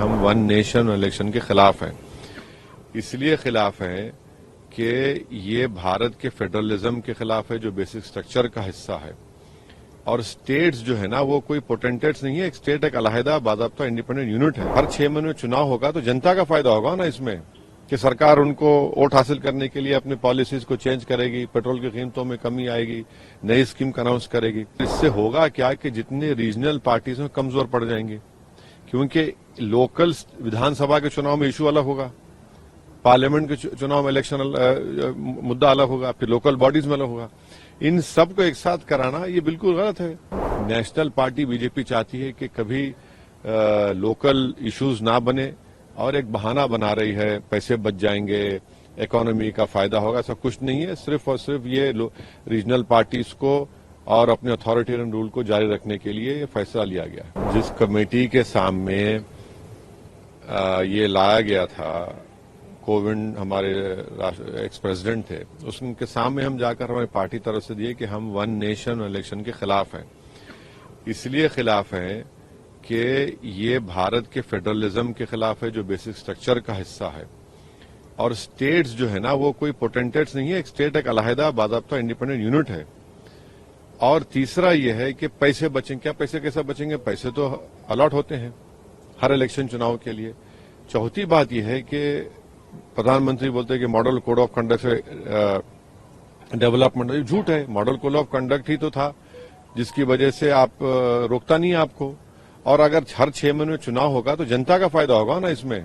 ہم one nation election کے خلاف ہیں. اس لیے خلاف ہیں کہ یہ بھارت کے فیڈرلزم کے خلاف ہے جو بیسک اسٹرکچر کا حصہ ہے. اور اسٹیٹس جو ہے نا وہ کوئی پوٹینٹیٹس نہیں ہے. ایک اسٹیٹ ایک علیحدہ باضابطہ انڈیپینڈنٹ یونٹ ہے. ہر 6 مہینے میں چناؤ ہوگا تو جنتا کا فائدہ ہوگا نا اس میں کہ سرکار ان کو ووٹ حاصل کرنے کے لیے اپنی پالیسیز کو چینج کرے گی, پیٹرول کی قیمتوں میں کمی آئے گی, نئی اسکیم کا اناؤنس کرے گی. اس سے ہوگا کیا کہ جتنے ریجنل پارٹیز ہیں کمزور پڑ جائیں گے, کیونکہ لوکل ودھان سبھا کے چناؤ میں ایشو الگ ہوگا, پارلیمنٹ کے چناؤ میں الیکشن مدعا الگ ہوگا, پھر لوکل باڈیز میں الگ ہوگا. ان سب کو ایک ساتھ کرانا یہ بالکل غلط ہے. نیشنل پارٹی بی جے پی چاہتی ہے کہ کبھی لوکل ایشوز نہ بنے اور ایک بہانہ بنا رہی ہے, پیسے بچ جائیں گے, اکانومی کا فائدہ ہوگا. ایسا کچھ نہیں ہے. صرف اور صرف یہ ریجنل پارٹیز کو اور اپنے اتھارٹیرین رول کو جاری رکھنے کے لیے یہ فیصلہ لیا گیا ہے. جس کمیٹی کے سامنے یہ لایا گیا تھا, کووند ہمارے ایکس پریزیڈنٹ تھے, اس کے سامنے ہم جا کر ہماری پارٹی طرف سے دیے کہ ہم ون نیشن الیکشن کے خلاف ہیں. اس لیے خلاف ہیں کہ یہ بھارت کے فیڈرلزم کے خلاف ہے جو بیسک اسٹرکچر کا حصہ ہے. اور اسٹیٹس جو ہے نا وہ کوئی پوٹینٹیٹس نہیں ہے. ایک اسٹیٹ ایک علیحدہ باضابطہ انڈیپینڈنٹ یونٹ ہے. اور تیسرا یہ ہے کہ پیسے بچیں. کیا پیسے کیسا بچیں گے؟ پیسے تو الاٹ ہوتے ہیں ہر الیکشن چناؤ کے لیے. چوتھی بات یہ ہے کہ پردھان منتری بولتے ہیں کہ ماڈل کوڈ آف کنڈکٹ سے ڈیولپمنٹ, یہ جھوٹ ہے. ماڈل کوڈ آف کنڈکٹ ہی تو تھا جس کی وجہ سے آپ روکتا نہیں آپ کو. اور اگر ہر 6 مہینے میں چناؤ ہوگا تو جنتا کا فائدہ ہوگا نا اس میں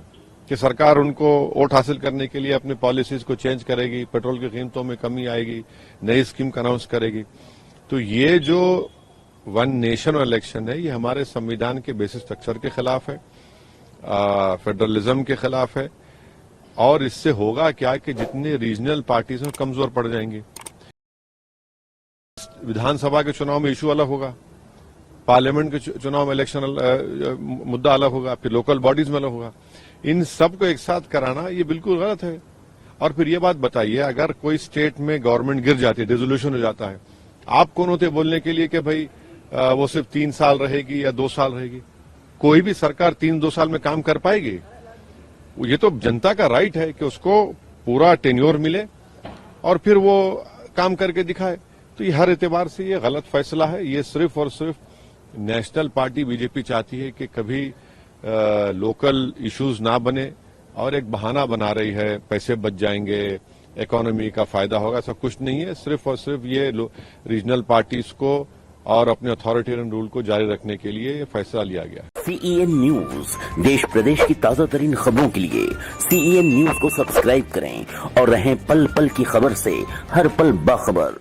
کہ سرکار ان کو ووٹ حاصل کرنے کے لیے اپنی پالیسیز کو چینج کرے گی, پیٹرول کی قیمتوں میں کمی آئے گی, نئی اسکیم کا اناؤنس کرے گی. تو یہ جو ون نیشن الیکشن ہے یہ ہمارے سمویدھان کے بیسک اسٹرکچر کے خلاف ہے, فیڈرلزم کے خلاف ہے. اور اس سے ہوگا کیا کہ جتنے ریجنل پارٹیز ہیں کمزور پڑ جائیں گے. ودھان سبھا کے چناؤ میں ایشو الگ ہوگا, پارلیمنٹ کے چناؤ میں الیکشن مدعا الگ ہوگا, پھر لوکل باڈیز میں الگ ہوگا. ان سب کو ایک ساتھ کرانا یہ بالکل غلط ہے. اور پھر یہ بات بتائیے, اگر کوئی اسٹیٹ میں گورنمنٹ گر جاتی ہے, ڈیزولوشن ہو جاتا ہے, آپ کون ہوتے بولنے کے لیے کہ بھائی وہ صرف 3 سال رہے گی یا 2 سال رہے گی؟ کوئی بھی سرکار 3-2 سال میں کام کر پائے گی؟ یہ تو جنتا کا رائٹ ہے کہ اس کو پورا ٹینیور ملے اور پھر وہ کام کر کے دکھائے. تو یہ ہر اعتبار سے یہ غلط فیصلہ ہے. یہ صرف اور صرف نیشنل پارٹی بی جے پی چاہتی ہے کہ کبھی لوکل ایشوز نہ بنے اور ایک بہانہ بنا رہی ہے, پیسے بچ جائیں گے, اکانومی کا فائدہ ہوگا. ایسا کچھ نہیں ہے. صرف اور صرف یہ ریجنل پارٹیز کو اور اپنے اتھارٹیرین رول کو جاری رکھنے کے لیے یہ فیصلہ لیا گیا. CEN نیوز دیش پردیش کی تازہ ترین خبروں کے لیے CEN نیوز کو سبسکرائب کریں اور رہیں پل پل کی خبر سے ہر پل باخبر.